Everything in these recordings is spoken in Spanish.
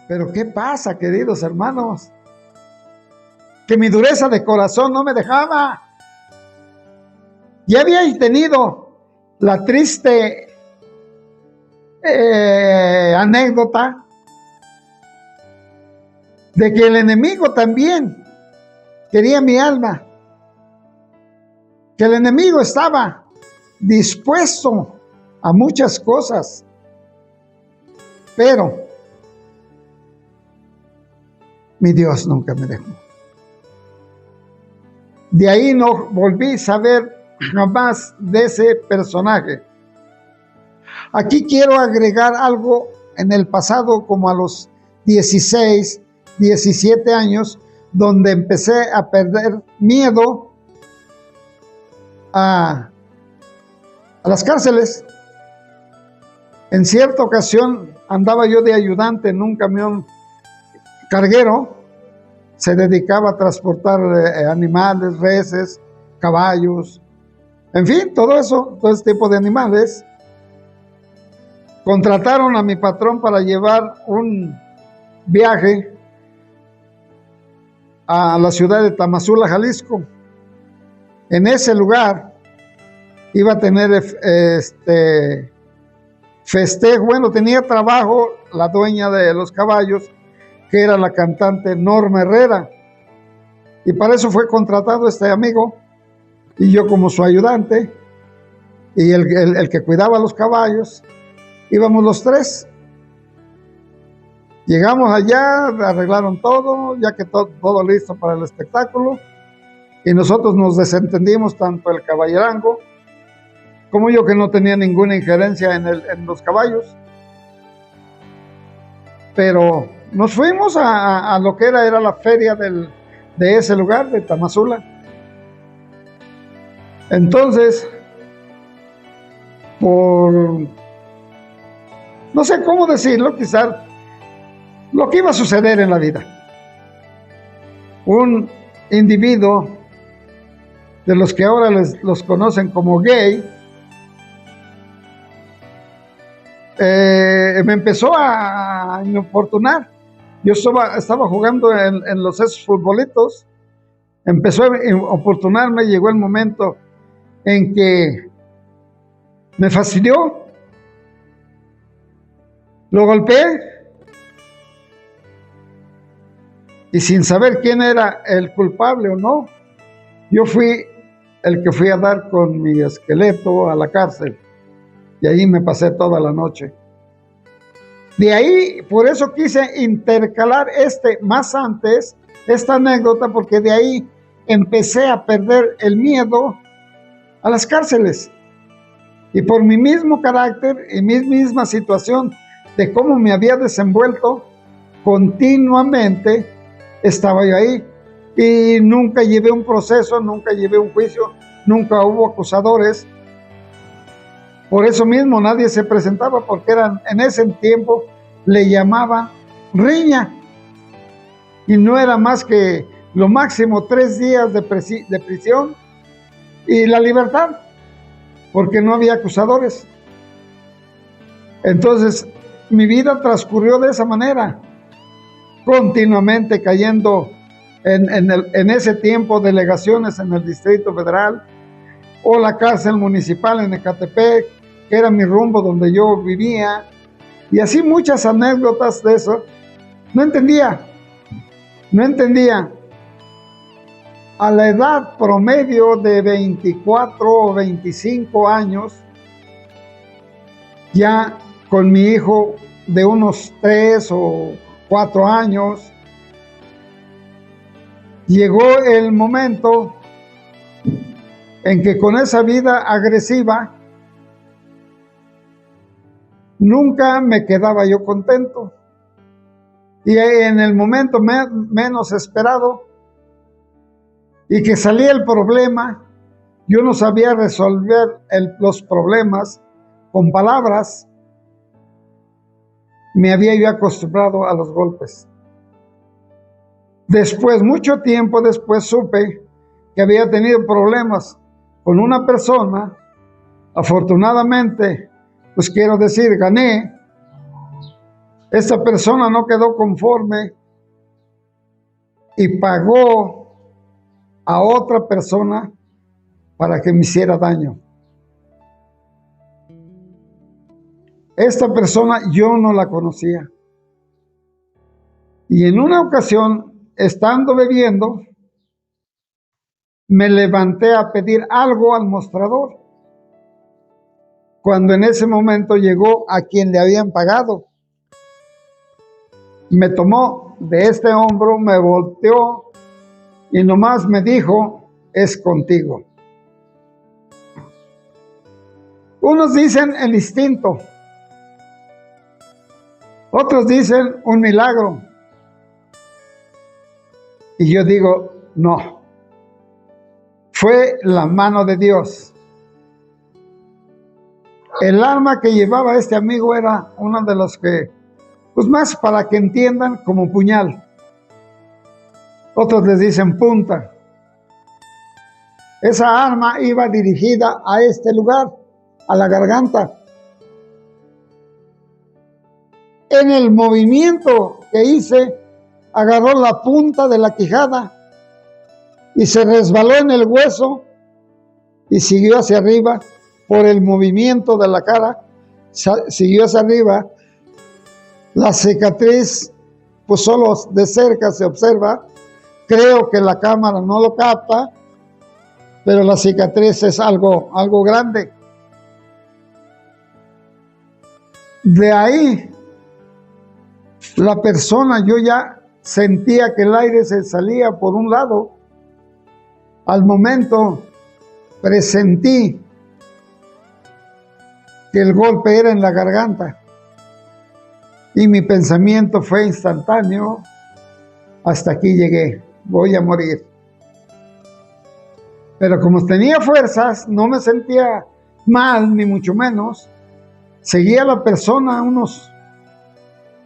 Pero ¿qué pasa, queridos hermanos? Que mi dureza de corazón no me dejaba. Ya había tenido la triste anécdota de que el enemigo también quería mi alma, que el enemigo estaba dispuesto a muchas cosas, pero mi Dios nunca me dejó. De ahí no volví a saber jamás de ese personaje. Aquí quiero agregar algo en el pasado, como a los 16, 17 años, donde empecé a perder miedo a las cárceles. En cierta ocasión andaba yo de ayudante en un camión carguero. Se dedicaba a transportar animales, reses, caballos, en fin, todo eso, todo ese tipo de animales. Contrataron a mi patrón para llevar un viaje a la ciudad de Tamazula, Jalisco. En ese lugar iba a tener festejo. Bueno, tenía trabajo la dueña de los caballos, que era la cantante Norma Herrera, y para eso fue contratado este amigo, y yo como su ayudante, y el que cuidaba los caballos. Íbamos los tres. Llegamos allá, arreglaron todo, ya que todo listo para el espectáculo, y nosotros nos desentendimos, tanto el caballerango como yo, que no tenía ninguna injerencia en los caballos. Pero nos fuimos a lo que era la feria de ese lugar, de Tamazula. Entonces, no sé cómo decirlo, quizás lo que iba a suceder en la vida. Un individuo de los que ahora los conocen como gay, me empezó a importunar. Yo estaba jugando en esos futbolitos, empezó a importunarme. Llegó el momento en que me fastidió, lo golpeé, y sin saber quién era el culpable o no, yo fui el que fui a dar con mi esqueleto a la cárcel, y ahí me pasé toda la noche. De ahí, por eso quise intercalar más antes esta anécdota, porque de ahí empecé a perder el miedo a las cárceles. Y por mi mismo carácter y mi misma situación de cómo me había desenvuelto, continuamente estaba yo ahí. Y nunca llevé un proceso, nunca llevé un juicio, nunca hubo acusadores. Por eso mismo nadie se presentaba, porque en ese tiempo le llamaban riña, y no era más que lo máximo 3 días de prisión y la libertad, porque no había acusadores. Entonces mi vida transcurrió de esa manera, continuamente cayendo en ese tiempo delegaciones en el Distrito Federal, o la cárcel municipal en Ecatepec, que era mi rumbo donde yo vivía, y así muchas anécdotas de eso. No entendía. A la edad promedio de 24 o 25 años, ya con mi hijo de unos 3 o 4 años, llegó el momento en que con esa vida agresiva nunca me quedaba yo contento, y en el momento menos esperado, y que salía el problema, yo no sabía resolver los problemas con palabras. Me había yo acostumbrado a los golpes. Después, mucho tiempo después, supe que había tenido problemas con una persona. Afortunadamente, pues quiero decir, gané, Esta persona no quedó conforme y pagó a otra persona para que me hiciera daño. Esta persona yo no la conocía. Y en una ocasión, estando bebiendo, me levanté a pedir algo al mostrador, cuando en ese momento llegó a quien le habían pagado. Me tomó de este hombro, me volteó y nomás me dijo: es contigo. Unos dicen el instinto, otros dicen un milagro. Y yo digo, no, fue la mano de Dios. El arma que llevaba este amigo era una de las que, pues más para que entiendan, como puñal. Otros les dicen punta. Esa arma iba dirigida a este lugar, a la garganta. En el movimiento que hice, agarró la punta de la quijada y se resbaló en el hueso y siguió hacia arriba por el movimiento de la cara, siguió hacia arriba. La cicatriz, pues solo de cerca se observa. Creo que la cámara no lo capta, pero la cicatriz es algo grande. De ahí, la persona, yo ya sentía que el aire se salía por un lado. Al momento presentí que el golpe era en la garganta y mi pensamiento fue instantáneo: hasta aquí llegué, voy a morir. Pero como tenía fuerzas, no me sentía mal, ni mucho menos. Seguía a la persona unos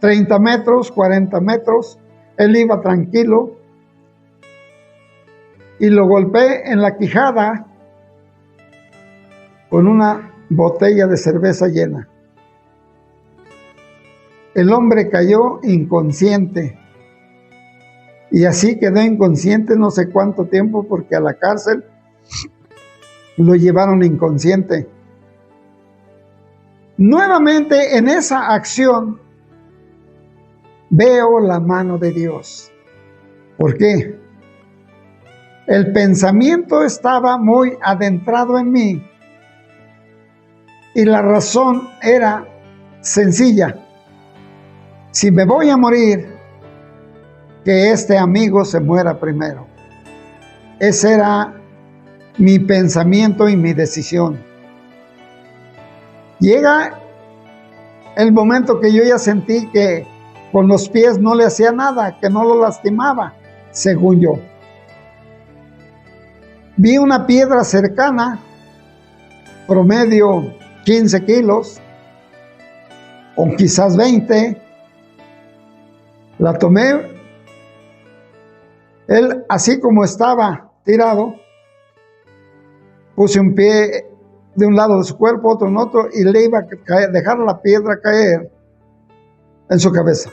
30 metros, 40 metros. Él iba tranquilo y lo golpeé en la quijada con una botella de cerveza llena. El hombre cayó inconsciente y así quedó inconsciente no sé cuánto tiempo, porque a la cárcel lo llevaron inconsciente. Nuevamente en esa acción veo la mano de Dios. ¿Por qué? El pensamiento estaba muy adentrado en mí y la razón era sencilla: si me voy a morir, que este amigo se muera primero. Ese era mi pensamiento y mi decisión. Llega el momento que yo ya sentí que con los pies no le hacía nada, que no lo lastimaba, según yo. Vi una piedra cercana, promedio 15 kilos, o quizás 20. La tomé. Él, así como estaba tirado, puse un pie de un lado de su cuerpo, otro en otro, y le iba a dejar la piedra caer en su cabeza.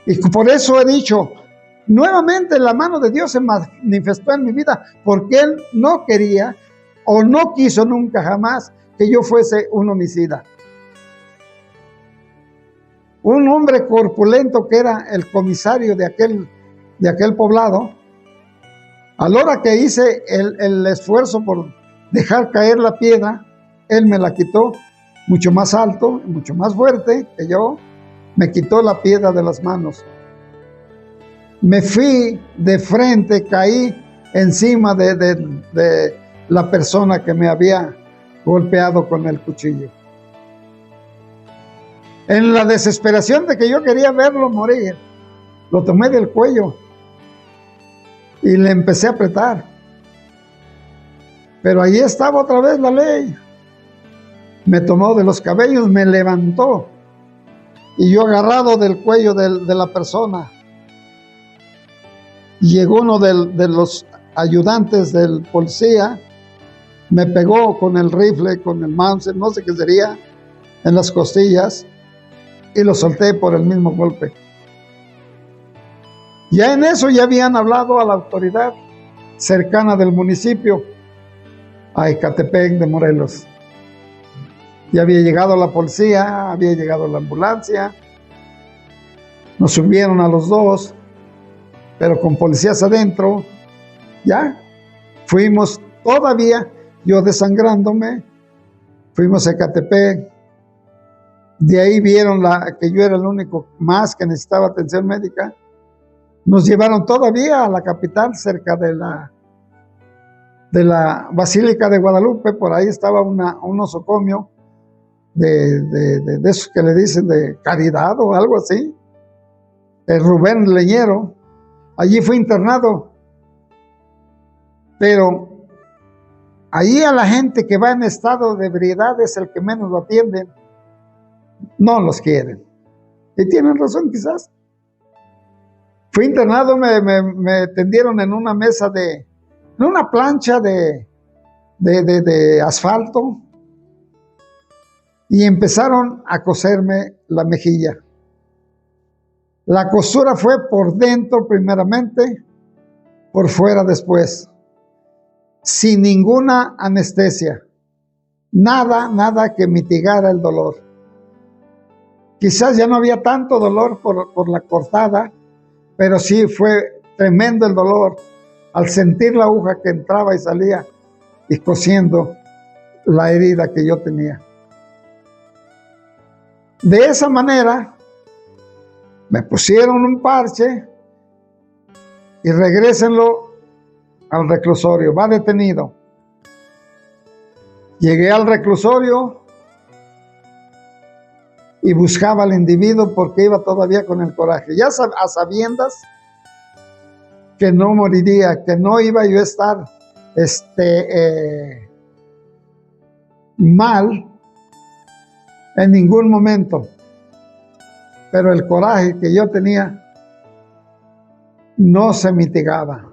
Y por eso he dicho, nuevamente la mano de Dios se manifestó en mi vida, porque Él no quería o no quiso nunca jamás que yo fuese un homicida. Un hombre corpulento que era el comisario de aquel poblado, a la hora que hice el esfuerzo por dejar caer la piedra, él me la quitó mucho más alto, mucho más fuerte que yo. Me quitó la piedra de las manos. Me fui de frente, caí encima de la persona que me había golpeado con el cuchillo. En la desesperación de que yo quería verlo morir, lo tomé del cuello y le empecé a apretar. Pero ahí estaba otra vez la ley. Me tomó de los cabellos, me levantó y yo agarrado del cuello de la persona. Llegó uno de los ayudantes del policía, me pegó con el rifle, con el Mauser, no sé qué sería, en las costillas y lo solté por el mismo golpe. Ya en eso ya habían hablado a la autoridad cercana del municipio, a Ecatepec de Morelos. Ya había llegado la policía, había llegado la ambulancia, nos subieron a los dos, pero con policías adentro. Ya fuimos todavía, yo desangrándome, fuimos a Ecatepec. De ahí vieron que yo era el único más que necesitaba atención médica. Nos llevaron todavía a la capital, cerca de la Basílica de Guadalupe. Por ahí estaba un nosocomio de esos que le dicen de caridad o algo así. El Rubén Leñero. Allí fue internado. Pero allí a la gente que va en estado de ebriedad es el que menos lo atienden. No los quieren. Y tienen razón quizás. Fui internado, me tendieron en una mesa en una plancha de asfalto y empezaron a coserme la mejilla. La costura fue por dentro primeramente, por fuera después, sin ninguna anestesia, nada que mitigara el dolor. Quizás ya no había tanto dolor por la cortada, pero sí fue tremendo el dolor al sentir la aguja que entraba y salía y cosiendo la herida que yo tenía. De esa manera me pusieron un parche y regrésenlo al reclusorio, va detenido. Llegué al reclusorio y buscaba al individuo porque iba todavía con el coraje, ya a sabiendas que no moriría, que no iba yo a estar mal en ningún momento, pero el coraje que yo tenía no se mitigaba.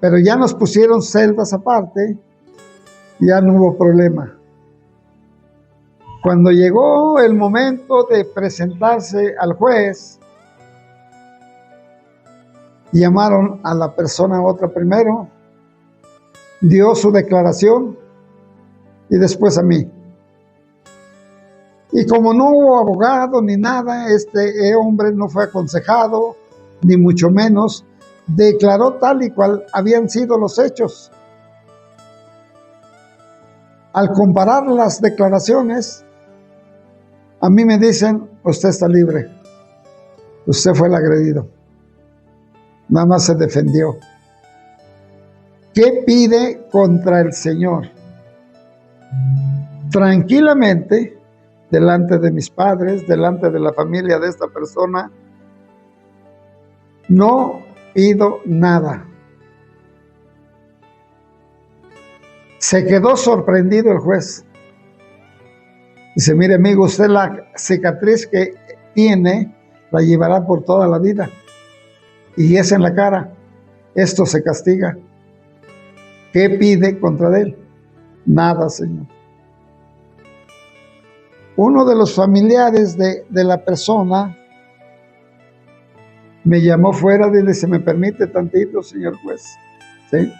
Pero ya nos pusieron celdas aparte, ya no hubo problema. Cuando llegó el momento de presentarse al juez, llamaron a la persona otra primero, dio su declaración y después a mí. Y como no hubo abogado ni nada, este hombre no fue aconsejado, ni mucho menos, declaró tal y cual habían sido los hechos. Al comparar las declaraciones, a mí me dicen, usted está libre, usted fue el agredido, nada más se defendió. ¿Qué pide contra el Señor? Tranquilamente, delante de mis padres, delante de la familia de esta persona, no pido nada. Se quedó sorprendido el juez. Dice, mire amigo, usted la cicatriz que tiene la llevará por toda la vida. Y es en la cara. Esto se castiga. ¿Qué pide contra él? Nada, Señor. Uno de los familiares de la persona me llamó fuera y le, ¿se me permite tantito, señor juez? ¿Sí?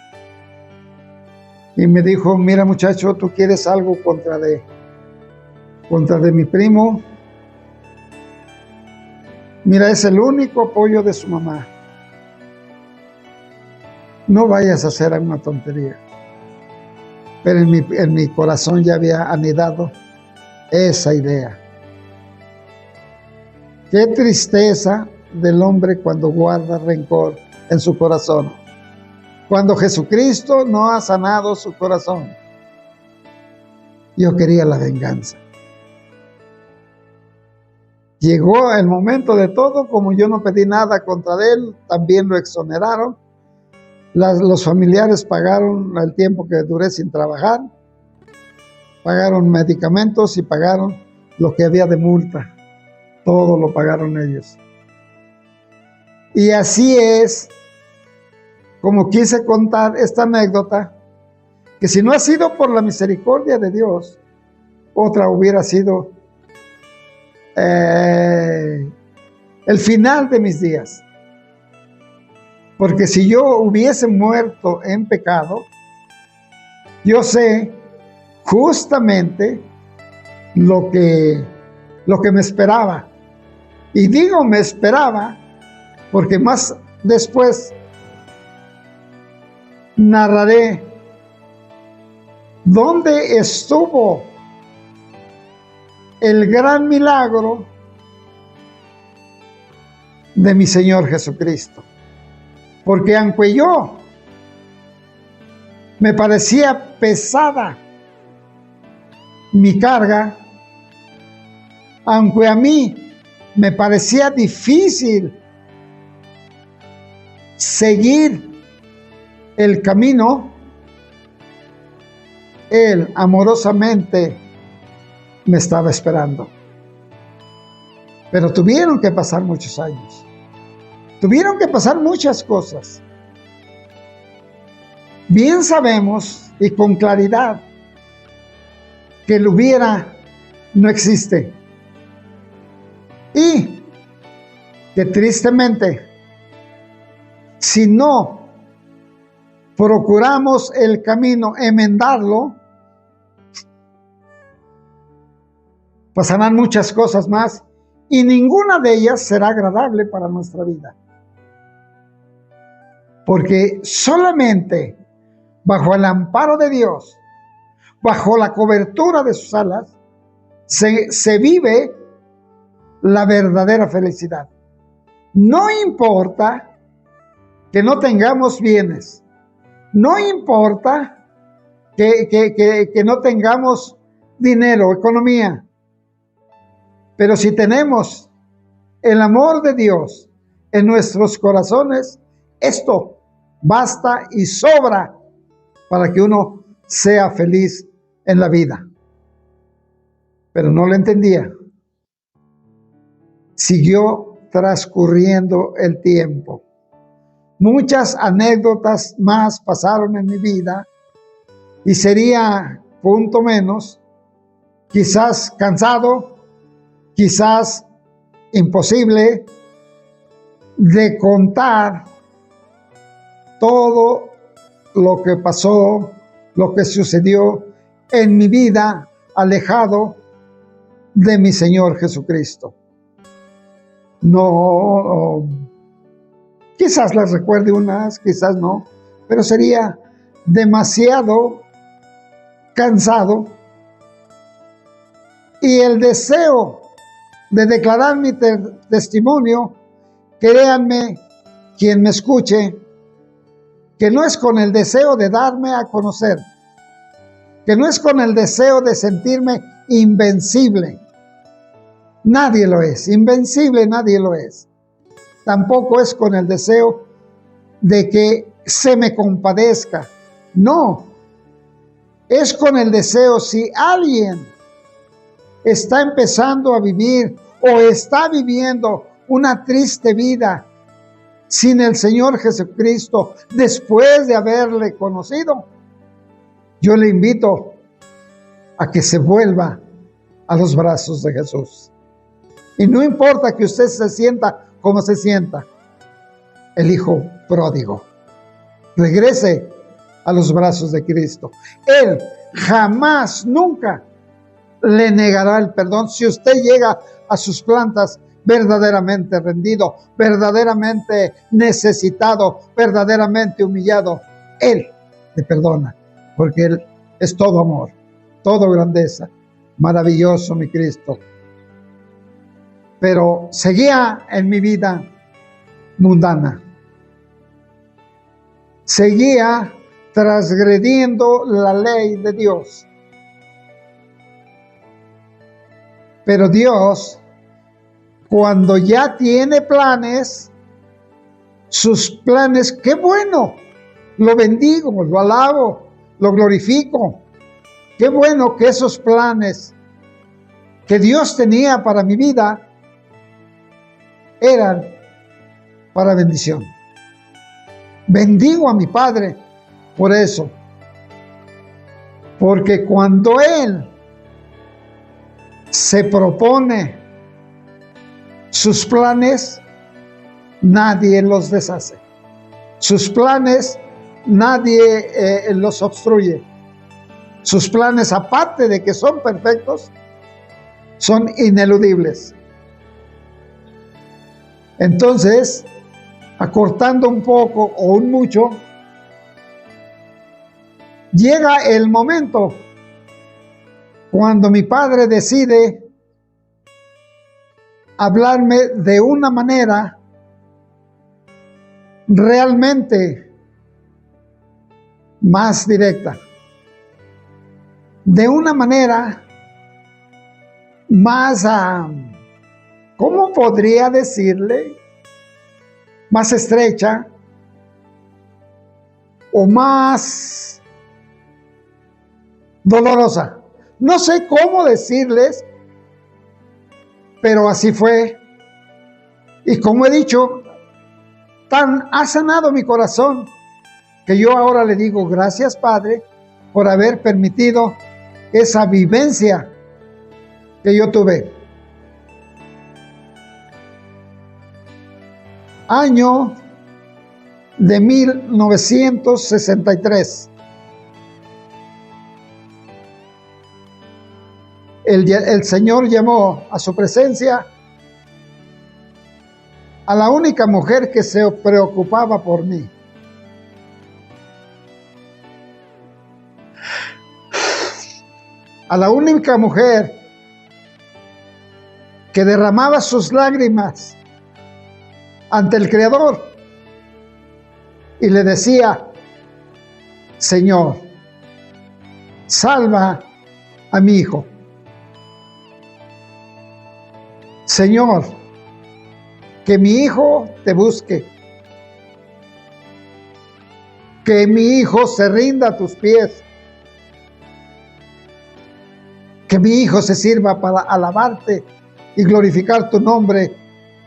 Y me dijo, mira muchacho, ¿tú quieres algo contra de mi primo? Mira, es el único apoyo de su mamá. No vayas a hacer una tontería. Pero en mi corazón ya había anidado esa idea. Qué tristeza del hombre cuando guarda rencor en su corazón. Cuando Jesucristo no ha sanado su corazón. Yo quería la venganza. Llegó el momento de todo, como yo no pedí nada contra él, también lo exoneraron. Los familiares pagaron el tiempo que duré sin trabajar, pagaron medicamentos y pagaron lo que había de multa. Todo lo pagaron ellos. Y así es como quise contar esta anécdota, que si no ha sido por la misericordia de Dios, otra hubiera sido el final de mis días. Porque si yo hubiese muerto en pecado, yo sé justamente lo que me esperaba. Y digo me esperaba porque más después narraré dónde estuvo el gran milagro de mi Señor Jesucristo. Porque aunque yo me parecía pesada mi carga, aunque a mí me parecía difícil seguir el camino, Él amorosamente me estaba esperando. Pero tuvieron que pasar muchos años. Tuvieron que pasar muchas cosas. Bien sabemos y con claridad que el hubiera no existe. Y que tristemente, si no procuramos el camino, enmendarlo, pasarán muchas cosas más y ninguna de ellas será agradable para nuestra vida. Porque solamente bajo el amparo de Dios, bajo la cobertura de sus alas, se vive la verdadera felicidad. No importa que no tengamos bienes, no importa que no tengamos dinero, economía, pero si tenemos el amor de Dios en nuestros corazones, esto basta y sobra para que uno sea feliz en la vida. Pero no lo entendía. Siguió transcurriendo el tiempo. Muchas anécdotas más pasaron en mi vida y sería, punto menos, quizás cansado, quizás imposible de contar todo lo que pasó, lo que sucedió en mi vida alejado de mi Señor Jesucristo. No, quizás las recuerde unas, quizás no, pero sería demasiado cansado. Y el deseo de declarar mi testimonio, créanme, quien me escuche, que no es con el deseo de darme a conocer, que no es con el deseo de sentirme invencible. Nadie lo es, invencible nadie lo es. Tampoco es con el deseo de que se me compadezca. No, es con el deseo, si alguien está empezando a vivir o está viviendo una triste vida sin el Señor Jesucristo después de haberle conocido, yo le invito a que se vuelva a los brazos de Jesús. Y no importa que usted se sienta como se sienta, el hijo pródigo, regrese a los brazos de Cristo. Él jamás, nunca le negará el perdón si usted llega a sus plantas verdaderamente rendido, verdaderamente necesitado, verdaderamente humillado. Él le perdona, porque Él es todo amor, todo grandeza. Maravilloso mi Cristo. Pero seguía en mi vida mundana. Seguía transgrediendo la ley de Dios. Pero Dios, cuando ya tiene planes, sus planes, qué bueno, lo bendigo, lo alabo, lo glorifico. Qué bueno que esos planes que Dios tenía para mi vida eran para bendición. Bendigo a mi Padre por eso, porque cuando Él se propone sus planes, nadie los deshace. Sus planes, nadie los obstruye. Sus planes, aparte de que son perfectos, son ineludibles. Entonces, acortando un poco o un mucho, llega el momento cuando mi padre decide hablarme de una manera realmente más directa, de una manera más, ¿cómo podría decirle? Más estrecha o más dolorosa. No sé cómo decirles, pero así fue. Y como he dicho, tan ha sanado mi corazón que yo ahora le digo gracias, Padre, por haber permitido esa vivencia que yo tuve. Año de 1963. El Señor llamó a su presencia a la única mujer que se preocupaba por mí. A la única mujer que derramaba sus lágrimas ante el Creador y le decía: Señor, salva a mi hijo. Señor, que mi hijo te busque, que mi hijo se rinda a tus pies, que mi hijo se sirva para alabarte y glorificar tu nombre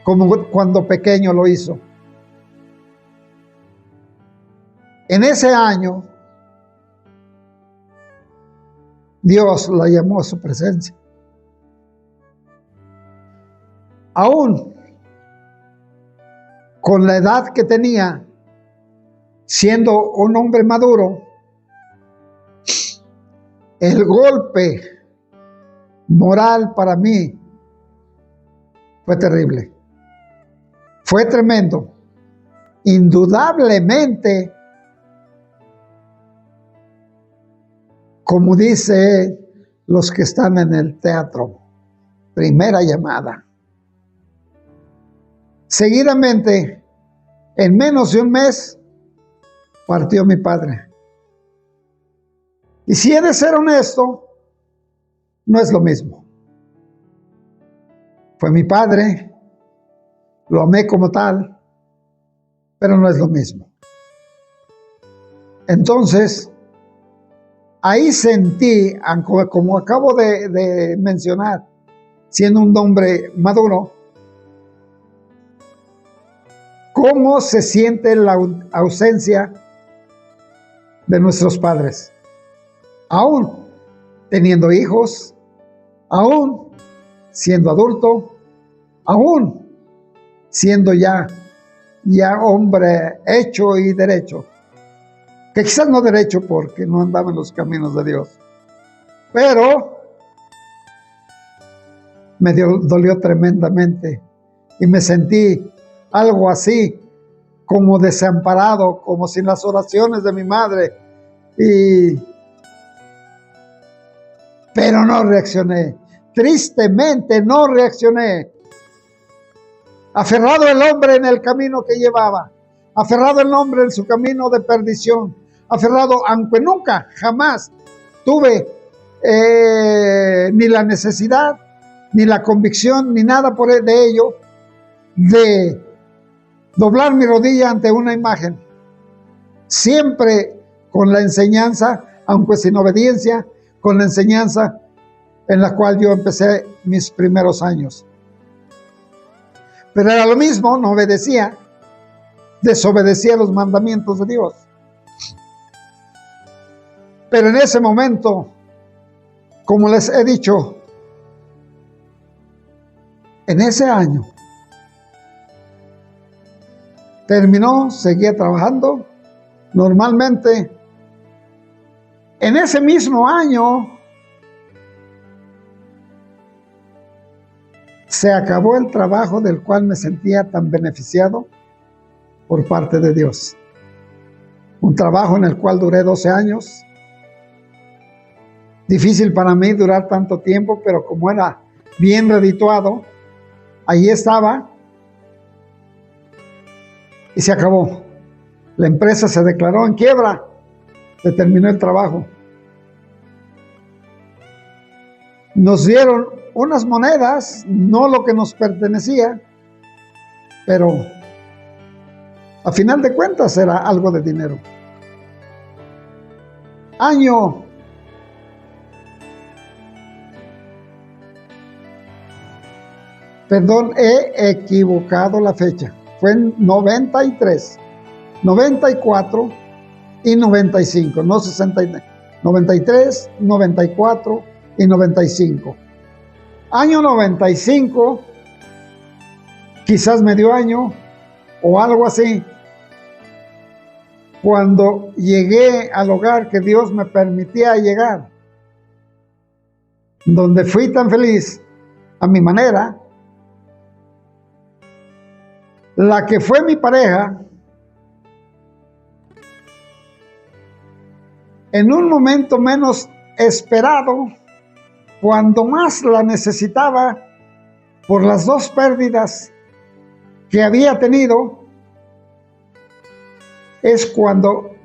como cuando pequeño lo hizo. En ese año, Dios la llamó a su presencia. Aún con la edad que tenía, siendo un hombre maduro, el golpe moral para mí fue terrible. Fue tremendo. Indudablemente, como dice los que están en el teatro, primera llamada. Seguidamente, en menos de un mes, partió mi padre. Y si he de ser honesto, no es lo mismo. Fue mi padre, lo amé como tal, pero no es lo mismo. Entonces, ahí sentí, como acabo de mencionar, siendo un hombre maduro, cómo se siente la ausencia de nuestros padres, aún teniendo hijos, aún siendo adulto, aún siendo ya hombre hecho y derecho, que quizás no derecho porque no andaba en los caminos de Dios, pero me dolió tremendamente y me sentí algo así como desamparado, como sin las oraciones de mi madre, pero no reaccioné. Tristemente no reaccioné. Aferrado el hombre en el camino que llevaba, aferrado el hombre en su camino de perdición, aferrado, aunque nunca, jamás tuve ni la necesidad, ni la convicción, ni nada de ello, de doblar mi rodilla ante una imagen. Siempre con la enseñanza, aunque sin obediencia, con la enseñanza en la cual yo empecé mis primeros años. Pero era lo mismo, no obedecía, desobedecía los mandamientos de Dios. Pero en ese momento, como les he dicho, En ese año terminó, seguía trabajando normalmente. En ese mismo año se acabó el trabajo del cual me sentía tan beneficiado por parte de Dios. Un trabajo en el cual duré 12 años. Difícil para mí durar tanto tiempo, pero como era bien redituado, ahí estaba y se acabó. La empresa se declaró en quiebra, se terminó el trabajo. Nos dieron unas monedas, no lo que nos pertenecía, pero a final de cuentas era algo de dinero. He equivocado la fecha. Fue en 93, 94 y 95, no 60, 93, 94 y 95. Año 95, quizás medio año o algo así, cuando llegué al hogar que Dios me permitía llegar, donde fui tan feliz a mi manera. La que fue mi pareja, en un momento menos esperado, cuando más la necesitaba por las dos pérdidas que había tenido, es cuando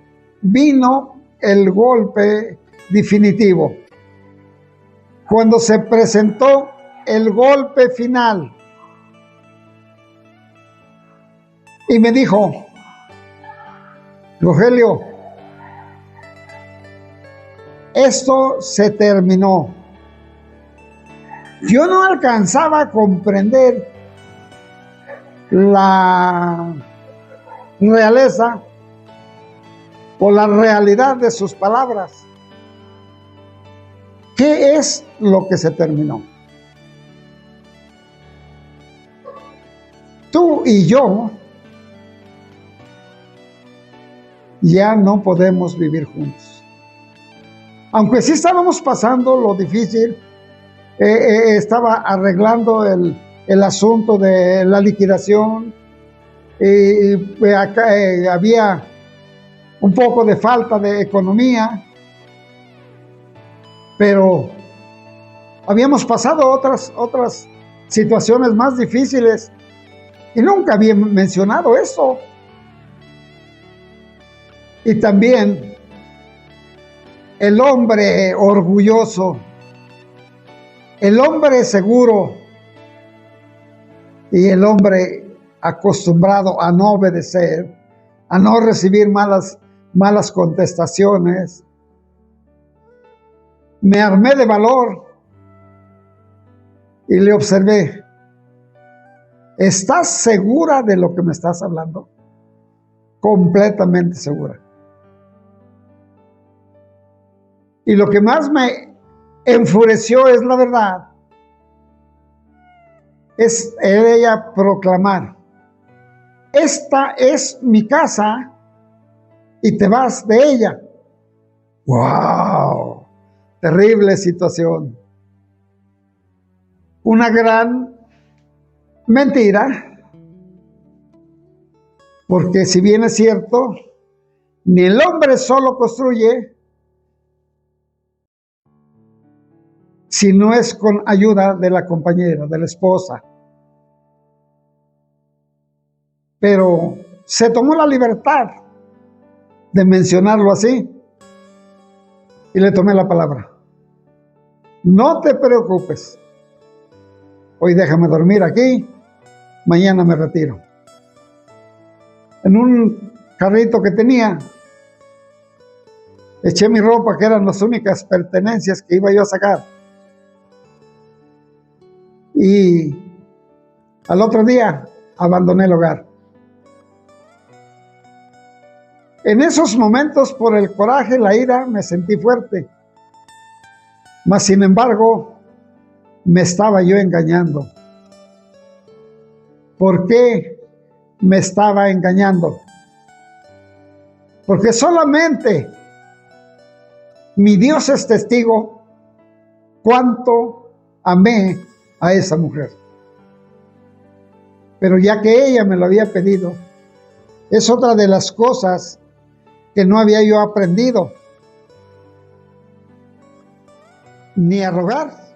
vino el golpe definitivo, cuando se presentó el golpe final. Y me dijo: Rogelio, esto se terminó. Yo no alcanzaba a comprender la realeza o la realidad de sus palabras. ¿Qué es lo que se terminó? Tú y yo ya no podemos vivir juntos. Aunque sí estábamos pasando lo difícil, estaba arreglando el asunto de la liquidación, acá, había un poco de falta de economía, pero habíamos pasado otras situaciones más difíciles y nunca había mencionado eso. Y también el hombre orgulloso, el hombre seguro y el hombre acostumbrado a no obedecer, a no recibir malas contestaciones. Me armé de valor y le observé: ¿estás segura de lo que me estás hablando? Completamente segura. Y lo que más me enfureció es la verdad. Es ella proclamar: esta es mi casa y te vas de ella. ¡Wow! Terrible situación. Una gran mentira, porque si bien es cierto, ni el hombre solo construye, si no es con ayuda de la compañera, de la esposa. Pero se tomó la libertad de mencionarlo así y le tomé la palabra. No te preocupes, hoy déjame dormir aquí, mañana me retiro. En un carrito que tenía, eché mi ropa, que eran las únicas pertenencias que iba yo a sacar. Y al otro día abandoné el hogar. En esos momentos, por el coraje, la ira, me sentí fuerte. Mas, sin embargo, me estaba yo engañando. por qué me estaba engañando. Porque solamente mi Dios es testigo cuánto amé a esa mujer. Pero ya que ella me lo había pedido, es otra de las cosas que no había yo aprendido, ni a rogar,